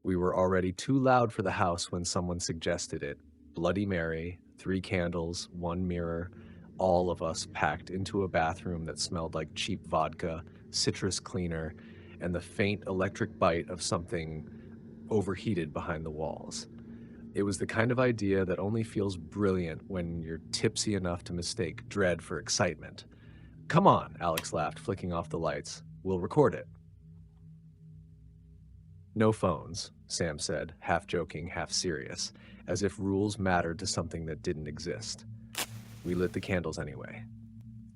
We were already too loud for the house when someone suggested it. Bloody Mary, 3 candles, 1 mirror, all of us packed into a bathroom that smelled like cheap vodka, citrus cleaner, and the faint electric bite of something overheated behind the walls. It was the kind of idea that only feels brilliant when you're tipsy enough to mistake dread for excitement. Come on, Alex laughed, flicking off the lights. We'll record it. No phones, Sam said, half joking, half serious, as if rules mattered to something that didn't exist. We lit the candles anyway.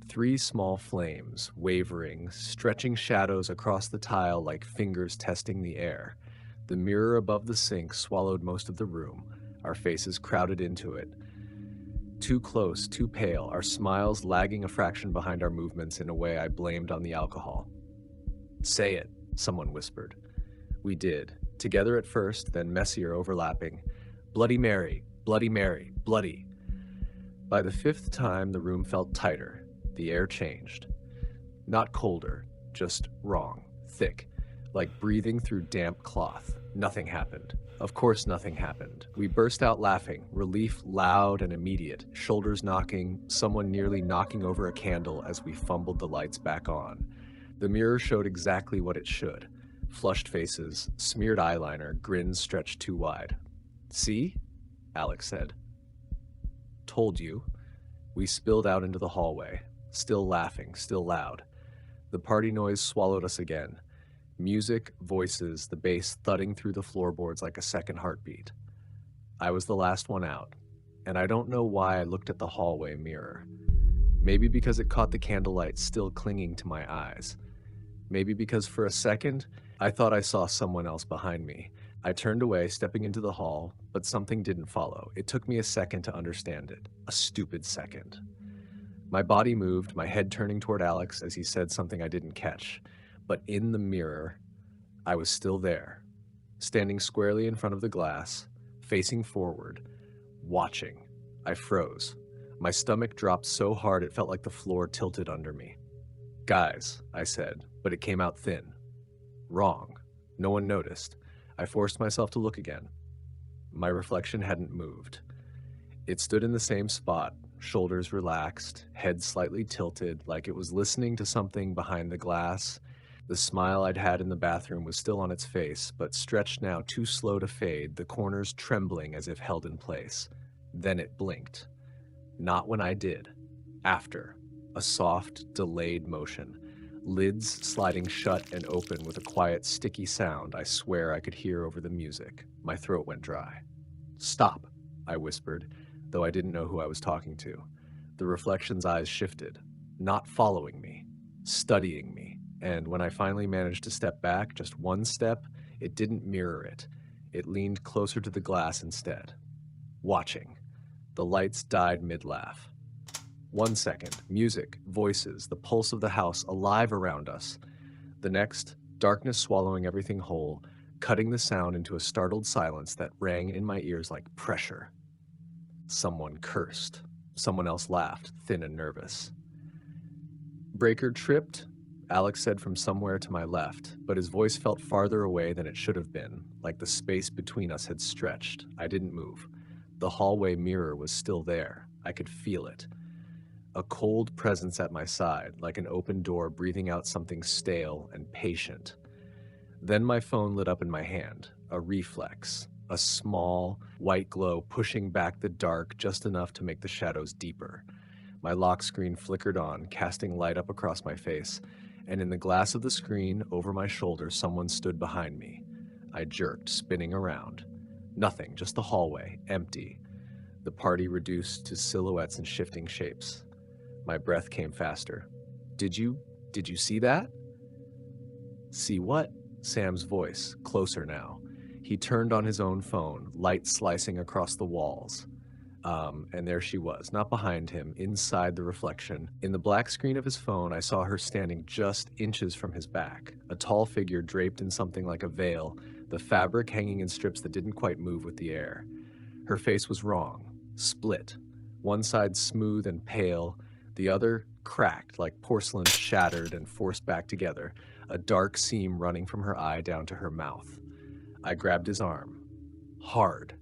3 small flames, wavering, stretching shadows across the tile like fingers testing the air. The mirror above the sink swallowed most of the room, our faces crowded into it. Too close, too pale, our smiles lagging a fraction behind our movements in a way I blamed on the alcohol. Say it, someone whispered. We did, together at first, then messier overlapping. Bloody Mary, Bloody Mary, bloody. By the 5th time, the room felt tighter. The air changed. Not colder, just wrong, thick, like breathing through damp cloth. Nothing happened. Of course nothing happened. We burst out laughing, relief loud and immediate, shoulders knocking, someone nearly knocking over a candle as we fumbled the lights back on. The mirror showed exactly what it should. Flushed faces, smeared eyeliner, grins stretched too wide. See? Alex said. Told you. We spilled out into the hallway, still laughing, still loud. The party noise swallowed us again. Music, voices, the bass thudding through the floorboards like a second heartbeat. I was the last one out, and I don't know why I looked at the hallway mirror. Maybe because it caught the candlelight still clinging to my eyes. Maybe because for a second, I thought I saw someone else behind me. I turned away, stepping into the hall, but something didn't follow. It took me a second to understand it. A stupid second. My body moved, my head turning toward Alex as he said something I didn't catch. But in the mirror, I was still there, standing squarely in front of the glass, facing forward, watching. I froze. My stomach dropped so hard it felt like the floor tilted under me. Guys, I said, but it came out thin. Wrong. No one noticed. I forced myself to look again. My reflection hadn't moved. It stood in the same spot, shoulders relaxed, head slightly tilted, like it was listening to something behind the glass. The smile I'd had in the bathroom was still on its face, but stretched now too slow to fade, the corners trembling as if held in place. Then it blinked. Not when I did. After. A soft, delayed motion. Lids sliding shut and open with a quiet, sticky sound I swear I could hear over the music. My throat went dry. Stop, I whispered, though I didn't know who I was talking to. The reflection's eyes shifted, not following me, studying me. And when I finally managed to step back, just one step, it didn't mirror it. It leaned closer to the glass instead. Watching. The lights died mid-laugh. 1 second, music, voices, the pulse of the house alive around us. The next, darkness swallowing everything whole, cutting the sound into a startled silence that rang in my ears like pressure. Someone cursed. Someone else laughed, thin and nervous. Breaker tripped, Alex said from somewhere to my left, but his voice felt farther away than it should have been, like the space between us had stretched. I didn't move. The hallway mirror was still there. I could feel it. A cold presence at my side, like an open door breathing out something stale and patient. Then my phone lit up in my hand, a reflex, a small, white glow pushing back the dark just enough to make the shadows deeper. My lock screen flickered on, casting light up across my face, and in the glass of the screen, over my shoulder, someone stood behind me. I jerked, spinning around. Nothing, just the hallway, empty. The party reduced to silhouettes and shifting shapes. My breath came faster. Did you see that? See what? Sam's voice, closer now. He turned on his own phone, light slicing across the walls. And there she was, not behind him, inside the reflection. In the black screen of his phone, I saw her standing just inches from his back, a tall figure draped in something like a veil, the fabric hanging in strips that didn't quite move with the air. Her face was wrong, split. One side smooth and pale, the other cracked like porcelain shattered and forced back together, a dark seam running from her eye down to her mouth. I grabbed his arm. Hard.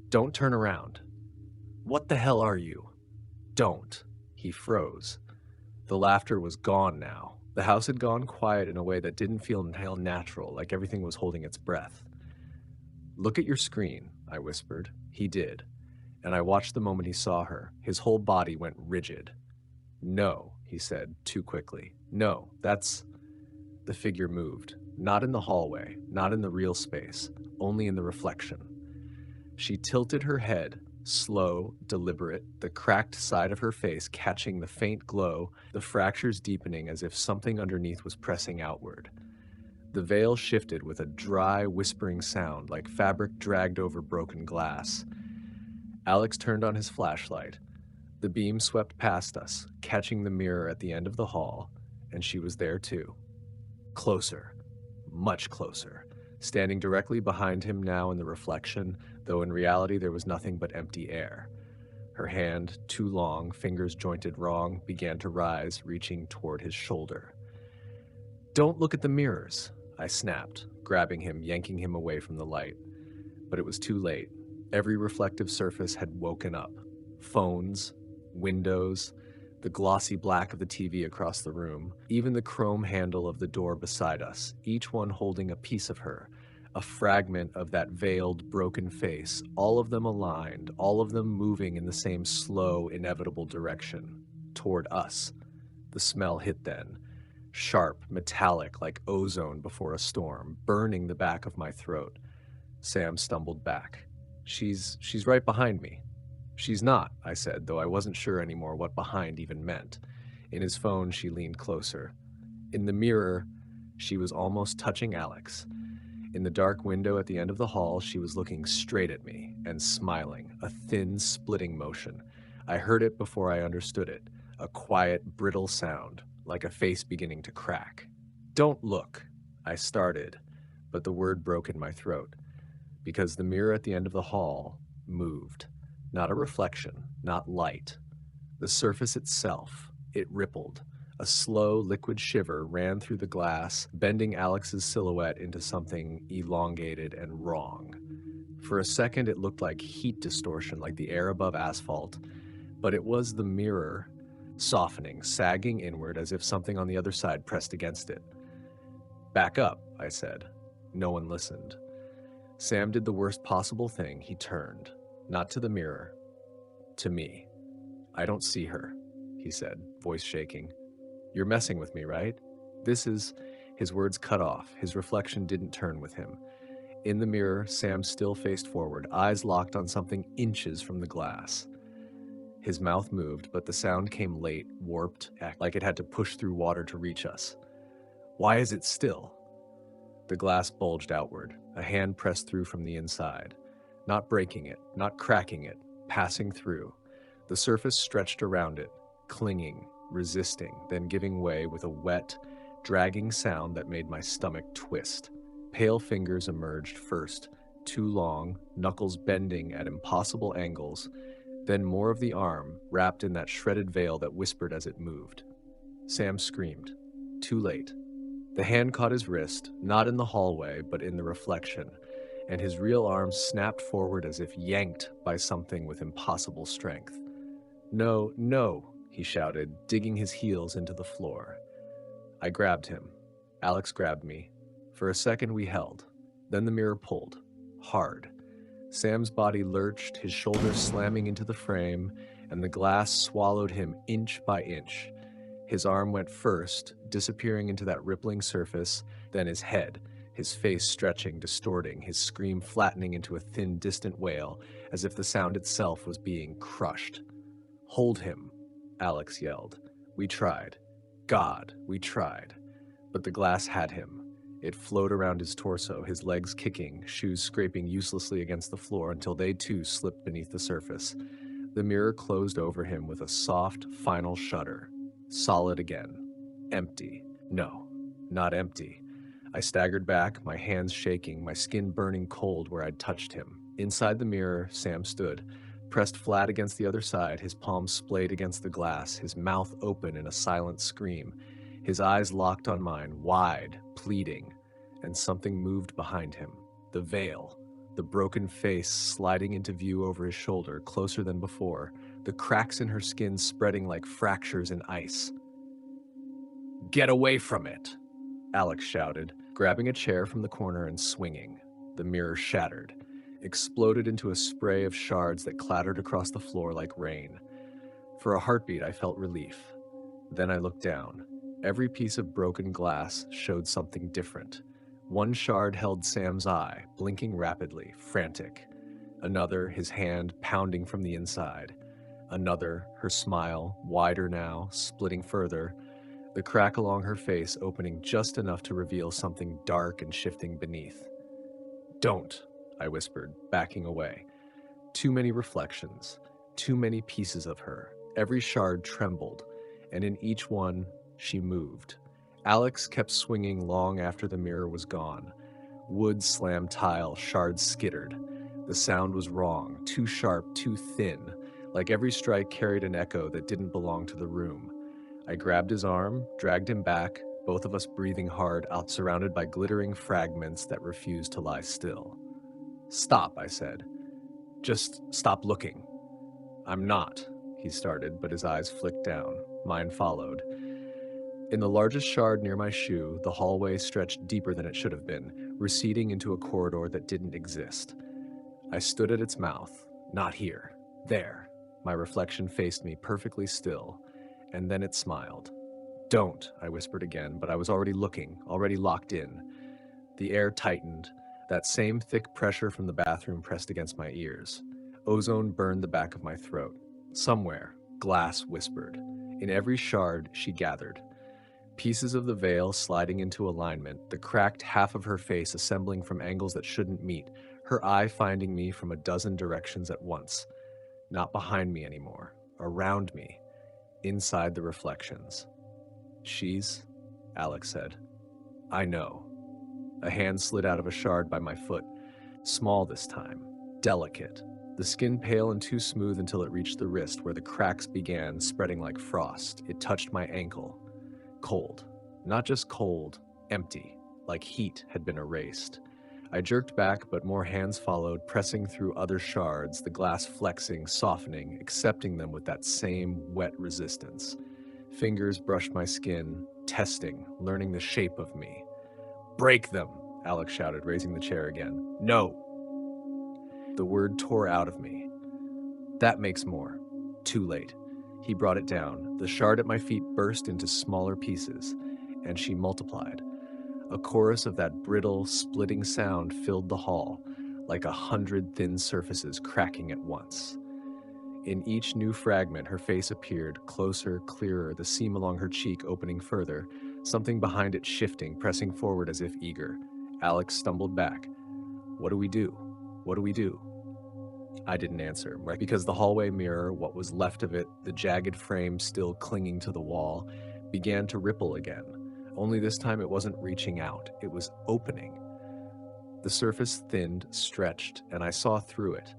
Don't turn around. What the hell are you? Don't. He froze. The laughter was gone now. The house had gone quiet in a way that didn't feel natural, like everything was holding its breath. Look at your screen, I whispered. He did. And I watched the moment he saw her. His whole body went rigid. No, he said, too quickly. No, that's... The figure moved. Not in the hallway, not in the real space, only in the reflection. She tilted her head, slow, deliberate, the cracked side of her face catching the faint glow, the fractures deepening as if something underneath was pressing outward. The veil shifted with a dry, whispering sound like fabric dragged over broken glass. Alex turned on his flashlight. The beam swept past us, catching the mirror at the end of the hall, and she was there too. Closer. Much closer. Standing directly behind him now in the reflection, though in reality there was nothing but empty air. Her hand, too long, fingers jointed wrong, began to rise, reaching toward his shoulder. Don't look at the mirrors, I snapped, grabbing him, yanking him away from the light. But it was too late. Every reflective surface had woken up. Phones, windows, the glossy black of the TV across the room, even the chrome handle of the door beside us, each one holding a piece of her, a fragment of that veiled, broken face, all of them aligned, all of them moving in the same slow, inevitable direction, toward us. The smell hit then, sharp, metallic, like ozone before a storm, burning the back of my throat. Sam stumbled back. She's right behind me. She's not, I said, though I wasn't sure anymore what behind even meant. In his phone, she leaned closer. In the mirror, she was almost touching Alex. In the dark window at the end of the hall, she was looking straight at me and smiling, a thin, splitting motion. I heard it before I understood it, a quiet, brittle sound, like a face beginning to crack. Don't look, I started, but the word broke in my throat, because the mirror at the end of the hall moved. Not a reflection, not light. The surface itself, it rippled. A slow, liquid shiver ran through the glass, bending Alex's silhouette into something elongated and wrong. For a second, it looked like heat distortion, like the air above asphalt, but it was the mirror, softening, sagging inward as if something on the other side pressed against it. Back up, I said. No one listened. Sam did the worst possible thing. He turned. Not to the mirror, to me. I don't see her, he said, voice shaking. You're messing with me, right? His words cut off. His reflection didn't turn with him. In the mirror, Sam still faced forward, eyes locked on something inches from the glass. His mouth moved, but the sound came late, warped, like it had to push through water to reach us. Why is it still? The glass bulged outward, a hand pressed through from the inside. Not breaking it, not cracking it, passing through. The surface stretched around it, clinging, resisting, then giving way with a wet, dragging sound that made my stomach twist. Pale fingers emerged first, too long, knuckles bending at impossible angles, then more of the arm, wrapped in that shredded veil that whispered as it moved. Sam screamed. Too late. The hand caught his wrist, not in the hallway, but in the reflection, and his real arm snapped forward as if yanked by something with impossible strength. No, no, he shouted, digging his heels into the floor. I grabbed him. Alex grabbed me. For a second we held. Then the mirror pulled. Hard. Sam's body lurched, his shoulders slamming into the frame, and the glass swallowed him inch by inch. His arm went first, disappearing into that rippling surface, then his head, his face stretching, distorting, his scream flattening into a thin, distant wail, as if the sound itself was being crushed. Hold him, Alex yelled. We tried. God, we tried. But the glass had him. It flowed around his torso, his legs kicking, shoes scraping uselessly against the floor until they too slipped beneath the surface. The mirror closed over him with a soft, final shudder. Solid again. Empty. No, not empty. I staggered back, my hands shaking, my skin burning cold where I'd touched him. Inside the mirror, Sam stood, pressed flat against the other side, his palms splayed against the glass, his mouth open in a silent scream, his eyes locked on mine, wide, pleading, and something moved behind him. The veil, the broken face sliding into view over his shoulder, closer than before, the cracks in her skin spreading like fractures in ice. "Get away from it!" Alex shouted, grabbing a chair from the corner and swinging. The mirror shattered, exploded into a spray of shards that clattered across the floor like rain. For a heartbeat, I felt relief. Then I looked down. Every piece of broken glass showed something different. One shard held Sam's eye, blinking rapidly, frantic. Another, his hand pounding from the inside. Another, her smile, wider now, splitting further, the crack along her face opening just enough to reveal something dark and shifting beneath. "Don't," I whispered, backing away. Too many reflections, too many pieces of her. Every shard trembled, and in each one, she moved. Alex kept swinging long after the mirror was gone. Wood slammed tile, shards skittered. The sound was wrong, too sharp, too thin, like every strike carried an echo that didn't belong to the room. I grabbed his arm, dragged him back, both of us breathing hard, out surrounded by glittering fragments that refused to lie still. "Stop," I said. "Just stop looking." "I'm not," he started, but his eyes flicked down. Mine followed. In the largest shard near my shoe, the hallway stretched deeper than it should have been, receding into a corridor that didn't exist. I stood at its mouth. Not here. There. My reflection faced me perfectly still, and then it smiled. "Don't," I whispered again, but I was already looking, already locked in. The air tightened. That same thick pressure from the bathroom pressed against my ears. Ozone burned the back of my throat. Somewhere, glass whispered. In every shard, she gathered. Pieces of the veil sliding into alignment, the cracked half of her face assembling from angles that shouldn't meet, her eye finding me from a dozen directions at once. Not behind me anymore, around me, inside the reflections. "She's," Alex said. "I know." A hand slid out of a shard by my foot. Small this time, delicate. The skin pale and too smooth until it reached the wrist where the cracks began, spreading like frost. It touched my ankle. Cold. Not just cold, empty, like heat had been erased. I jerked back, but more hands followed, pressing through other shards, the glass flexing, softening, accepting them with that same wet resistance. Fingers brushed my skin, testing, learning the shape of me. "Break them," Alex shouted, raising the chair again. "No." The word tore out of me. "That makes more." Too late. He brought it down. The shard at my feet burst into smaller pieces, and she multiplied. A chorus of that brittle, splitting sound filled the hall, like 100 thin surfaces cracking at once. In each new fragment, her face appeared, closer, clearer, the seam along her cheek opening further, something behind it shifting, pressing forward as if eager. Alex stumbled back. "What do we do? What do we do?" I didn't answer, right? Because the hallway mirror, what was left of it, the jagged frame still clinging to the wall, began to ripple again. Only this time it wasn't reaching out, it was opening. The surface thinned, stretched, and I saw through it.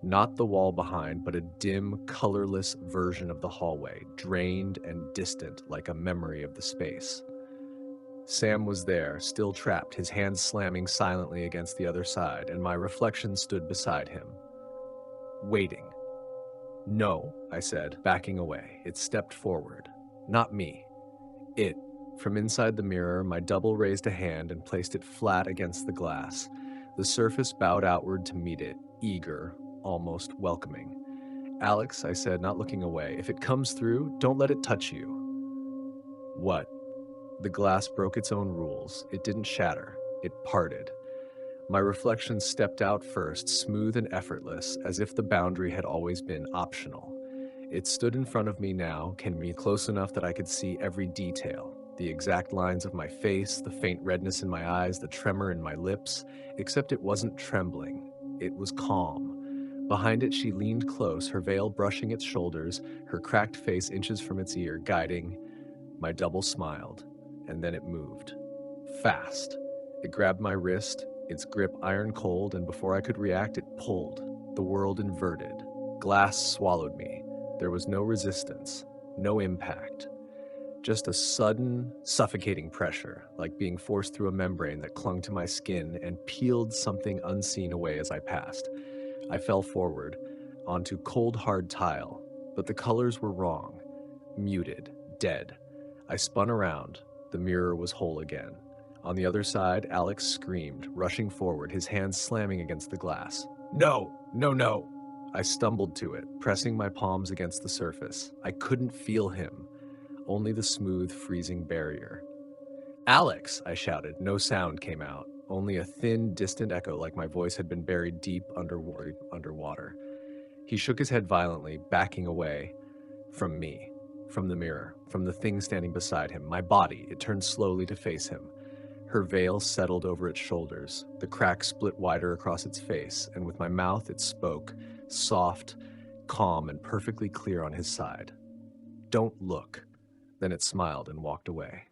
Not the wall behind, but a dim, colorless version of the hallway, drained and distant like a memory of the space. Sam was there, still trapped, his hands slamming silently against the other side, and my reflection stood beside him. Waiting. "No," I said, backing away. It stepped forward. Not me. It. From inside the mirror, my double raised a hand and placed it flat against the glass. The surface bowed outward to meet it, eager, almost welcoming. "Alex," I said, not looking away, "if it comes through, don't let it touch you." What? The glass broke its own rules. It didn't shatter. It parted. My reflection stepped out first, smooth and effortless, as if the boundary had always been optional. It stood in front of me now, came me close enough that I could see every detail. The exact lines of my face, the faint redness in my eyes, the tremor in my lips, except it wasn't trembling. It was calm. Behind it, she leaned close, her veil brushing its shoulders, her cracked face inches from its ear, guiding. My double smiled, and then it moved. Fast. It grabbed my wrist, its grip iron cold, and before I could react, it pulled. The world inverted. Glass swallowed me. There was no resistance, no impact. Just a sudden, suffocating pressure, like being forced through a membrane that clung to my skin and peeled something unseen away as I passed. I fell forward, onto cold, hard tile, but the colors were wrong. Muted, dead. I spun around. The mirror was whole again. On the other side, Alex screamed, rushing forward, his hands slamming against the glass. No, no, no. I stumbled to it, pressing my palms against the surface. I couldn't feel him, only the smooth, freezing barrier. Alex, I shouted. No sound came out, only a thin, distant echo like my voice had been buried deep underwater. He shook his head violently, backing away from me, from the mirror, from the thing standing beside him. My body, it turned slowly to face him. Her veil settled over its shoulders. The crack split wider across its face, and with my mouth it spoke, soft, calm, and perfectly clear on his side. Don't look. Then it smiled and walked away.